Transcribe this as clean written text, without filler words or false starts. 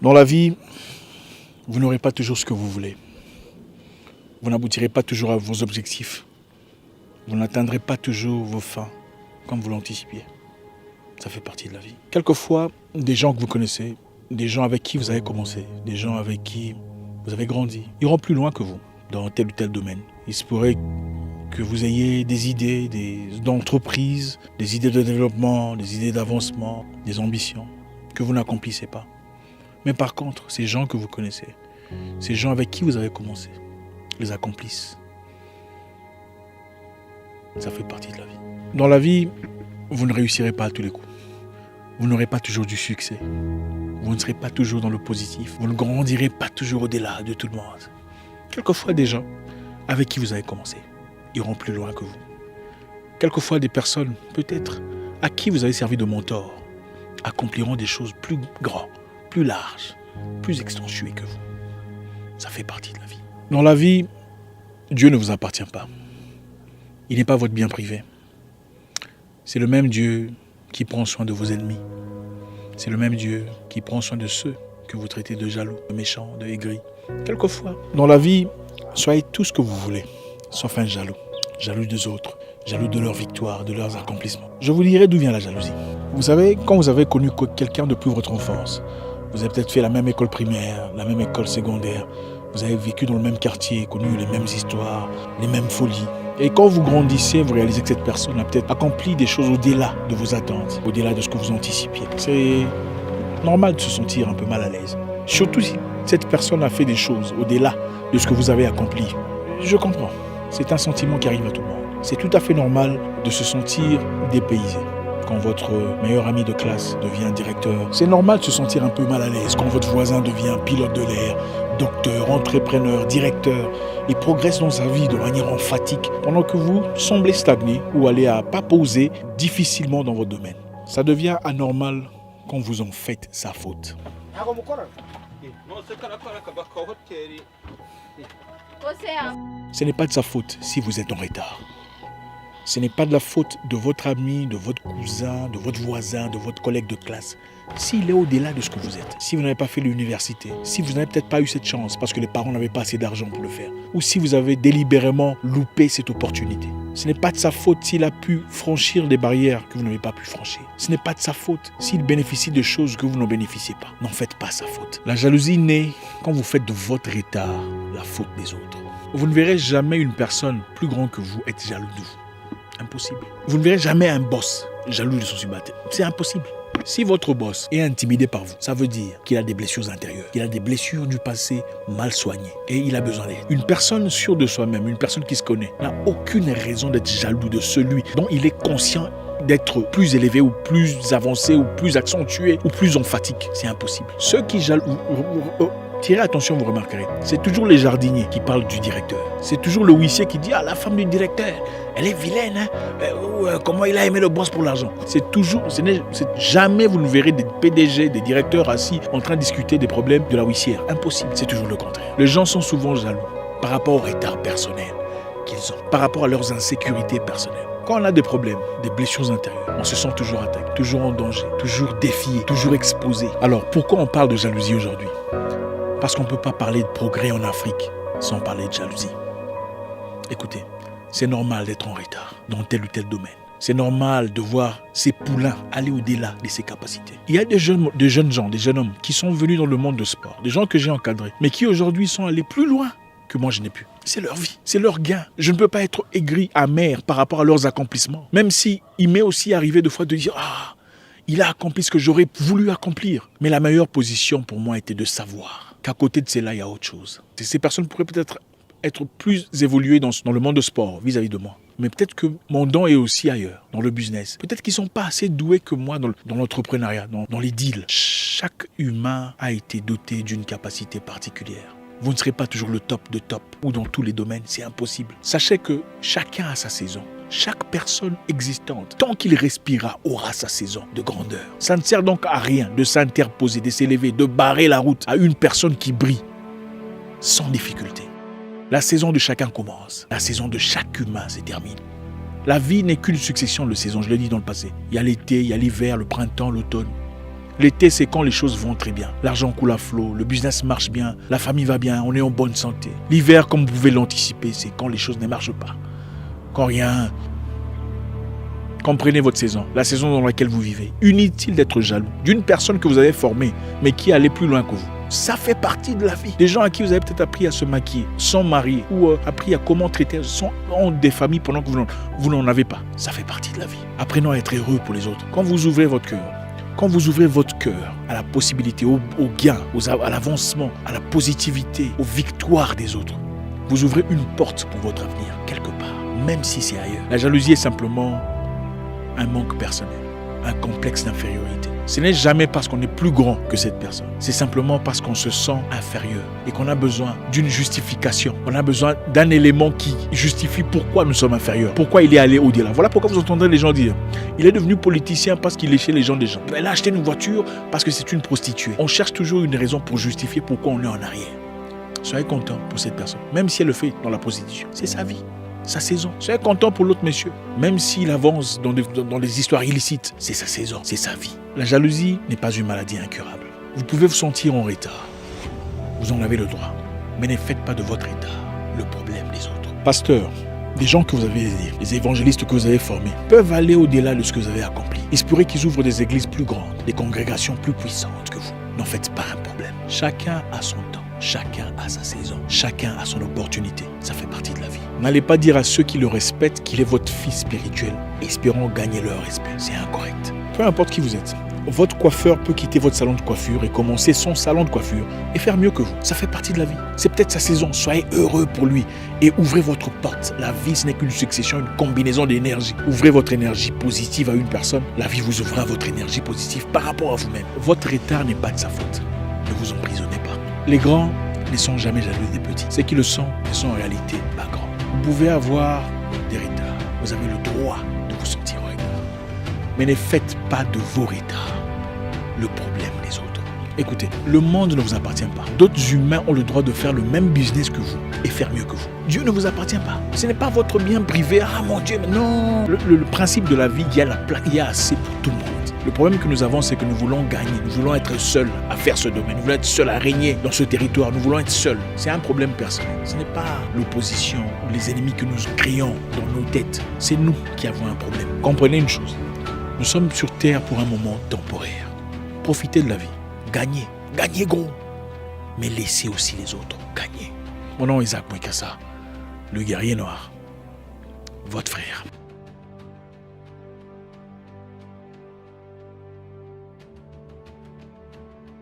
Dans la vie, vous n'aurez pas toujours ce que vous voulez. Vous n'aboutirez pas toujours à vos objectifs. Vous n'atteindrez pas toujours vos fins comme vous l'anticipiez. Ça fait partie de la vie. Quelquefois, des gens que vous connaissez, des gens avec qui vous avez commencé, des gens avec qui vous avez grandi, iront plus loin que vous dans tel ou tel domaine. Il se pourrait que vous ayez des idées d'entreprise, des idées de développement, des idées d'avancement, des ambitions que vous n'accomplissez pas. Mais par contre, ces gens que vous connaissez, ces gens avec qui vous avez commencé, les accomplissent. Ça fait partie de la vie. Dans la vie, vous ne réussirez pas à tous les coups. Vous n'aurez pas toujours du succès. Vous ne serez pas toujours dans le positif. Vous ne grandirez pas toujours au-delà de tout le monde. Quelquefois, des gens avec qui vous avez commencé iront plus loin que vous. Quelquefois, des personnes, peut-être, à qui vous avez servi de mentor, accompliront des choses plus grandes, plus larges, plus extensuées que vous. Ça fait partie de la vie. Dans la vie, Dieu ne vous appartient pas. Il n'est pas votre bien privé. C'est le même Dieu qui prend soin de vos ennemis. C'est le même Dieu qui prend soin de ceux que vous traitez de jaloux, de méchants, de aigris. Quelquefois, dans la vie, soyez tout ce que vous voulez, sauf un jaloux. Jaloux des autres, jaloux de leur victoire, de leurs accomplissements. Je vous dirai d'où vient la jalousie. Vous savez, quand vous avez connu quelqu'un depuis votre enfance, vous avez peut-être fait la même école primaire, la même école secondaire, vous avez vécu dans le même quartier, connu les mêmes histoires, les mêmes folies. Et quand vous grandissez, vous réalisez que cette personne a peut-être accompli des choses au-delà de vos attentes, au-delà de ce que vous anticipiez. C'est normal de se sentir un peu mal à l'aise. Surtout si cette personne a fait des choses au-delà de ce que vous avez accompli. Je comprends. C'est un sentiment qui arrive à tout le monde. C'est tout à fait normal de se sentir dépaysé. Quand votre meilleur ami de classe devient directeur, c'est normal de se sentir un peu mal à l'aise. Quand votre voisin devient pilote de l'air, docteur, entrepreneur, directeur, et progresse dans sa vie de manière emphatique, pendant que vous semblez stagner ou aller à pas poser difficilement dans votre domaine. Ça devient anormal quand vous en faites sa faute. Ce n'est pas de sa faute si vous êtes en retard. Ce n'est pas de la faute de votre ami, de votre cousin, de votre voisin, de votre collègue de classe. S'il est au-delà de ce que vous êtes, si vous n'avez pas fait l'université, si vous n'avez peut-être pas eu cette chance parce que les parents n'avaient pas assez d'argent pour le faire, ou si vous avez délibérément loupé cette opportunité, ce n'est pas de sa faute s'il a pu franchir des barrières que vous n'avez pas pu franchir. Ce n'est pas de sa faute s'il bénéficie de choses que vous n'en bénéficiez pas. N'en faites pas sa faute. La jalousie naît quand vous faites de votre retard la faute des autres. Vous ne verrez jamais une personne plus grande que vous être jaloux de vous. Impossible. Vous ne verrez jamais un boss jaloux de son subalterne. C'est impossible. Si votre boss est intimidé par vous, ça veut dire qu'il a des blessures intérieures, qu'il a des blessures du passé mal soignées et il a besoin d'aide. Une personne sûre de soi-même, une personne qui se connaît, n'a aucune raison d'être jaloux de celui dont il est conscient d'être plus élevé ou plus avancé ou plus accentué ou plus emphatique. C'est impossible. Ceux qui jaloux... Tirez attention, vous remarquerez. C'est toujours les jardiniers qui parlent du directeur. C'est toujours le huissier qui dit « Ah, la femme du directeur, elle est vilaine, hein? Comment il a aimé le boss pour l'argent ?» Jamais vous ne verrez des PDG, des directeurs assis en train de discuter des problèmes de la huissière. Impossible, c'est toujours le contraire. Les gens sont souvent jaloux par rapport au retard personnel qu'ils ont, par rapport à leurs insécurités personnelles. Quand on a des problèmes, des blessures intérieures, on se sent toujours attaqué, toujours en danger, toujours défié, toujours exposé. Alors, pourquoi on parle de jalousie aujourd'hui ? Parce qu'on ne peut pas parler de progrès en Afrique sans parler de jalousie. Écoutez, c'est normal d'être en retard dans tel ou tel domaine. C'est normal de voir ces poulains aller au-delà de ses capacités. Il y a des jeunes gens, des jeunes hommes qui sont venus dans le monde de sport, des gens que j'ai encadrés, mais qui aujourd'hui sont allés plus loin que moi je n'ai pu. C'est leur vie, c'est leur gain. Je ne peux pas être aigri, amer par rapport à leurs accomplissements. Même si il m'est aussi arrivé de fois de dire « Ah, il a accompli ce que j'aurais voulu accomplir. » Mais la meilleure position pour moi était de savoir qu'à côté de cela, il y a autre chose. Ces personnes pourraient peut-être être plus évoluées dans le monde de sport vis-à-vis de moi. Mais peut-être que mon don est aussi ailleurs, dans le business. Peut-être qu'ils ne sont pas assez doués que moi dans l'entrepreneuriat, dans les deals. Chaque humain a été doté d'une capacité particulière. Vous ne serez pas toujours le top de top ou dans tous les domaines, c'est impossible. Sachez que chacun a sa saison. Chaque personne existante, tant qu'il respirera, aura sa saison de grandeur. Ça ne sert donc à rien de s'interposer, de s'élever, de barrer la route à une personne qui brille sans difficulté. La saison de chacun commence. La saison de chaque humain se termine. La vie n'est qu'une succession de saisons, je l'ai dit dans le passé. Il y a l'été, il y a l'hiver, le printemps, l'automne. L'été, c'est quand les choses vont très bien. L'argent coule à flot, le business marche bien, la famille va bien, on est en bonne santé. L'hiver, comme vous pouvez l'anticiper, c'est quand les choses ne marchent pas. Quand rien... Comprenez votre saison, la saison dans laquelle vous vivez. Inutile d'être jaloux d'une personne que vous avez formée, mais qui allait plus loin que vous. Ça fait partie de la vie. Des gens à qui vous avez peut-être appris à se maquiller, sans marier, ou appris à comment traiter, ont des familles pendant que vous n'en avez pas. Ça fait partie de la vie. Apprenons à être heureux pour les autres. Quand vous ouvrez votre cœur, à la possibilité, au gain, à l'avancement, à la positivité, aux victoires des autres, vous ouvrez une porte pour votre avenir, quelque part, même si c'est ailleurs. La jalousie est simplement un manque personnel, un complexe d'infériorité. Ce n'est jamais parce qu'on est plus grand que cette personne. C'est simplement parce qu'on se sent inférieur et qu'on a besoin d'une justification. On a besoin d'un élément qui justifie pourquoi nous sommes inférieurs, pourquoi il est allé au-delà. Voilà pourquoi vous entendrez les gens dire « Il est devenu politicien parce qu'il léchait les gens des gens. Elle a acheté une voiture parce que c'est une prostituée. » On cherche toujours une raison pour justifier pourquoi on est en arrière. Soyez content pour cette personne, même si elle le fait dans la prostitution. C'est sa vie. Sa saison. Soyez content pour l'autre monsieur. Même s'il avance dans des histoires illicites, c'est sa saison, c'est sa vie. La jalousie n'est pas une maladie incurable. Vous pouvez vous sentir en retard. Vous en avez le droit. Mais ne faites pas de votre retard le problème des autres. Pasteur, des gens que vous avez aidés, les évangélistes que vous avez formés, peuvent aller au-delà de ce que vous avez accompli. Il se pourrait qu'ils ouvrent des églises plus grandes, des congrégations plus puissantes que vous. N'en faites pas un problème. Chacun a son temps. Chacun a sa saison, chacun a son opportunité, ça fait partie de la vie. N'allez pas dire à ceux qui le respectent qu'il est votre fils spirituel, espérant gagner leur respect, c'est incorrect. Peu importe qui vous êtes, votre coiffeur peut quitter votre salon de coiffure et commencer son salon de coiffure et faire mieux que vous, ça fait partie de la vie. C'est peut-être sa saison, soyez heureux pour lui et ouvrez votre porte. La vie, ce n'est qu'une succession, une combinaison d'énergie. Ouvrez votre énergie positive à une personne, la vie vous ouvrira votre énergie positive par rapport à vous-même. Votre retard n'est pas de sa faute, ne vous emprisonnez pas. Les grands ne sont jamais jaloux des petits. Ceux qui le sont ne sont en réalité pas grands. Vous pouvez avoir des retards. Vous avez le droit de vous sentir en retard. Mais ne faites pas de vos retards le problème des autres. Écoutez, le monde ne vous appartient pas. D'autres humains ont le droit de faire le même business que vous et faire mieux que vous. Dieu ne vous appartient pas. Ce n'est pas votre bien privé. Ah mon Dieu, mais non. Le principe de la vie, il y a assez pour tout le monde. Le problème que nous avons, c'est que nous voulons gagner. Nous voulons être seuls à faire ce domaine. Nous voulons être seuls à régner dans ce territoire. Nous voulons être seuls. C'est un problème personnel. Ce n'est pas l'opposition ou les ennemis que nous créons dans nos têtes. C'est nous qui avons un problème. Comprenez une chose. Nous sommes sur Terre pour un moment temporaire. Profitez de la vie. Gagnez. Gagnez gros. Mais laissez aussi les autres gagner. Mon nom est Isaac Mwekassa, le guerrier noir. Votre frère.